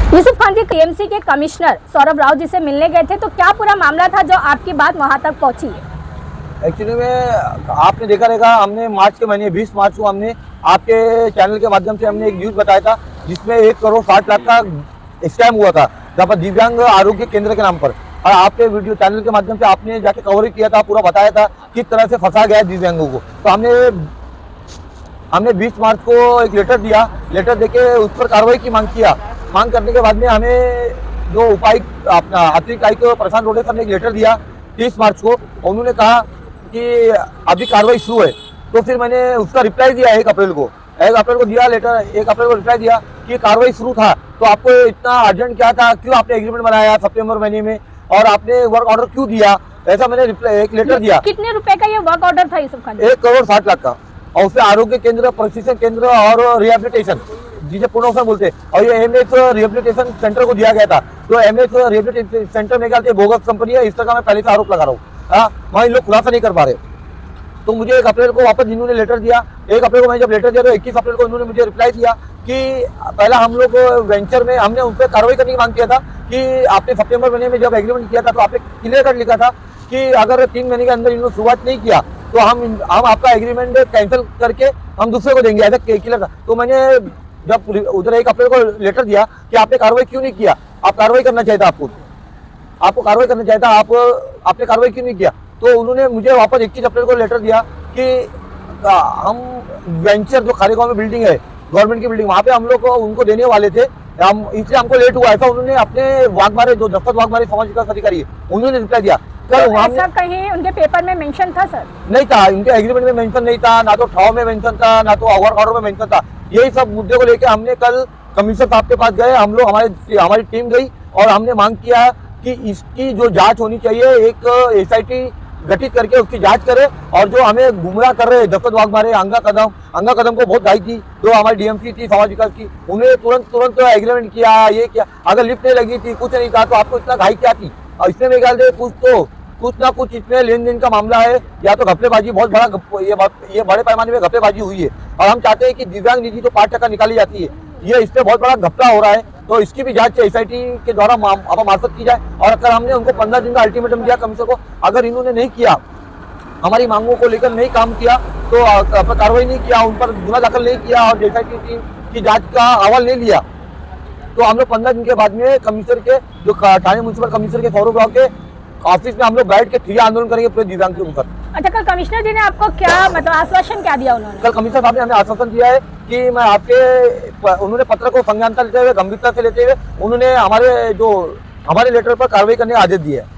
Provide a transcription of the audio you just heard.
यूसुफ खान के केएमसी के कमिश्नर सौरभ राव जी से मिलने गए थे, तो क्या पूरा मामला था जो आपकी बात वहां तक पहुंची है? एक्चुअली में आपने देखा रहेगा, हमने मार्च के महीने 20 मार्च को हमने आपके चैनल के माध्यम से हमने एक न्यूज़ बताया था जिसमें 1,60,00,000 का स्कैम हुआ था, जहाँ पर दिव्यांग आरोग्य केंद्र के नाम पर। और आपके वीडियो चैनल के माध्यम से आपने जाके कवरेज किया था, पूरा बताया था किस तरह से फंसा गया है दिव्यांगों को। तो हमने 20 मार्च को एक लेटर दिया, लेटर देके उस पर कार्रवाई की मांग करने के बाद में हमें जो उपायुक्त अपना अतिरिक्त आयुक्त प्रशांत रोडे सर ने एक लेटर दिया 30 मार्च को। उन्होंने कहा कि अभी कार्रवाई शुरू है। तो फिर मैंने उसका रिप्लाई दिया 1 अप्रैल को दिया लेटर, 1 अप्रैल को रिप्लाई दिया कि कार्रवाई शुरू था, तो आपको इतना अर्जेंट क्या था, क्यों आपने एग्रीमेंट बनाया सितंबर महीने में, और आपने वर्क ऑर्डर क्यों दिया, ऐसा मैंने एक लेटर दिया। कितने रुपए का ये वर्क ऑर्डर था यूसुफ खान? 1,60,00,000 का, और उसमें आरोग्य केंद्र, प्रशिक्षण केंद्र और रिहेबिलिटेशन जिसे पूर्ण बोलते हैं, और ये एमएस रिहेबिलिटेशन सेंटर को दिया गया था। तो एमएस रिहेबिलिटेशन सेंटर में क्या बोगस कंपनी है, इस तरह का मैं पहले से आरोप लगा रहा हूँ। वहाँ इन लोग खुलासा नहीं कर पा रहे। तो मुझे 1 अप्रैल को वापस इन्होंने लेटर दिया। 1 अप्रैल को मैंने जब लेटर दिया तो 21 अप्रैल को उन्होंने मुझे रिप्लाई दिया कि पहला हम लोग वेंचर में हमने उन पर कार्रवाई करने की मांग किया था कि आपने सितंबर महीने में जब एग्रीमेंट किया था तो आपने क्लियर कट लिखा था कि अगर 3 महीने के अंदर इन्होंने शुरुआत नहीं किया तो हम आपका एग्रीमेंट कैंसिल करके हम दूसरे को देंगे, ऐसा क्लियर था। तो मैंने जब उधर 1 अप्रैल को लेटर दिया कि आपने कार्रवाई क्यों नहीं किया, आप कार्रवाई करना चाहिए था, आपको कार्रवाई करना चाहिए था, आपने कार्रवाई क्यों नहीं किया। तो उन्होंने मुझे वापस 21 अप्रैल को लेटर दिया कि हम वेंचर जो खारेगांव में बिल्डिंग है, गवर्नमेंट की बिल्डिंग, वहाँ पे हम लोग उनको देने वाले थे, इसलिए हमको लेट हुआ। ऐसा उन्होंने अपने वाघमारे जो दफ्तर वाघमारे समाज विकास अधिकारी है उन्होंने रिप्लाई दिया। तो ऐसा कहीं उनके पेपर में मेंशन था सर? नहीं था, इनके एग्रीमेंट में मेंशन नहीं था, ना तो ठाव में मेंशन था, ना तो वर्क ऑर्डर में मेंशन था। यही सब मुद्दे को लेकर हमने कल कमिश्नर साहब के पास गए, हम लोग हमारी टीम गई और हमने मांग किया कि इसकी जो जांच होनी चाहिए, एक एसआईटी गठित करके उसकी जांच करे, और जो हमें गुमराह कर रहे दफ्तर वाघमारे अंगा कदम को बहुत दाई थी, जो हमारी डीएमसी थी समाज विकास की, उन्हें तुरंत एग्रीमेंट किया, ये किया। अगर लिफ्ट नहीं लगी थी, कुछ नहीं था, तो आपको इतना घाई क्या थी। और इसमें मेरे ख्याल से कुछ ना कुछ इसमें लेन देन का मामला है, या तो घपलेबाजी, बहुत बड़ा ये बड़े पैमाने में घपलेबाजी हुई है। और हम चाहते हैं कि दिव्यांग निधि तो 5% निकाली जाती है, ये इसमें बहुत बड़ा घपला हो रहा है, तो इसकी भी जांच एसआईटी के द्वारा मार्फत की जाए। और अगर हमने उनको 15 दिन का अल्टीमेटम दिया कमिश्नर को, अगर इन्होंने नहीं किया, हमारी मांगों को लेकर नहीं काम किया, तो कार्रवाई नहीं किया, उन पर गुना दाखिल नहीं किया और एसआईटी टीम की जांच का अहवाल नहीं लिया, तो हम लोग 15 दिन के बाद में कमिश्नर के जो थाने म्युनिसिपल कमिश्नर के सौरभ राव के ऑफिस में हम लोग बैठ के ठिया आंदोलन करेंगे पूरे दिव्यांग के ऊपर। अच्छा, कल कमिश्नर जी ने आपको क्या मतलब आश्वासन क्या दिया उन्होंने? कल कमिश्नर साहब ने हमें आश्वासन दिया है कि उन्होंने पत्र को संज्ञानता लेते हुए, गंभीरता से लेते हुए, उन्होंने हमारे लेटर पर कार्रवाई करने का आदेश दिया है।